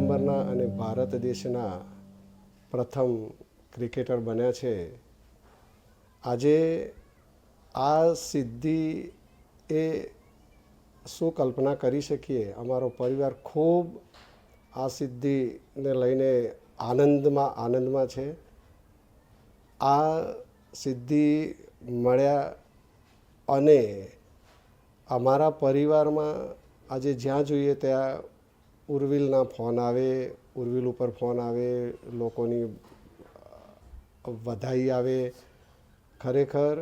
નંબરના અને ભારત દેશના પ્રથમ ક્રિકેટર બન્યા છે. આજે આ સિદ્ધિ એ શું કલ્પના કરી શકીએ. અમારો પરિવાર ખૂબ આ સિદ્ધિને લઈને આનંદમાં છે. આ સિદ્ધિ મળ્યા અને અમારા પરિવારમાં આજે જ્યાં જોઈએ ત્યાં ઉર્વિલના ફોન આવે, ઉર્વિલ ઉપર ફોન આવે, લોકોની વધાઈ આવે. ખરેખર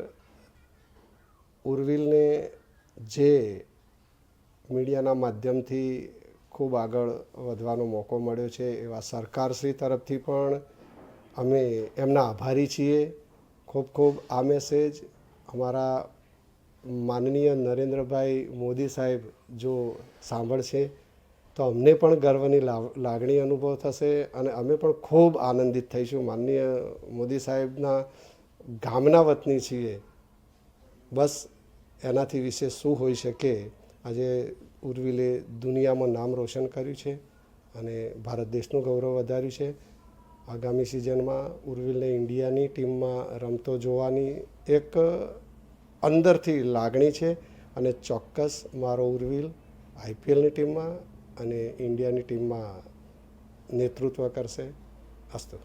ઉર્વિલને જે મીડિયાના માધ્યમથી ખૂબ આગળ વધવાનો મોકો મળ્યો છે એવા સરકારશ્રી તરફથી પણ અમે એમના આભારી છીએ. ખૂબ ખૂબ આ મેસેજ અમારા માનનીય નરેન્દ્રભાઈ મોદી સાહેબ જો સાંભળશે તો અમને પણ ગર્વની લાગણી અનુભવ થશે અને અમે પણ ખૂબ આનંદિત થઈશું. માનનીય મોદી સાહેબના ગામના વતની છીએ. બસ એનાથી વિશેષ શું હોઈ શકે. આજે ઉર્વિલે દુનિયામાં નામ રોશન કર્યું છે અને ભારત દેશનું ગૌરવ વધાર્યું છે. આગામી સિઝનમાં ઉર્વિલને ઇન્ડિયાની ટીમમાં રમતો જોવાની એક અંદરથી લાગણી છે અને ચોક્કસ મારો ઉર્વિલ આઈપીએલની ટીમમાં અને ઇન્ડિયાની ટીમમાં નેતૃત્વ કરશે. અસ્તુ.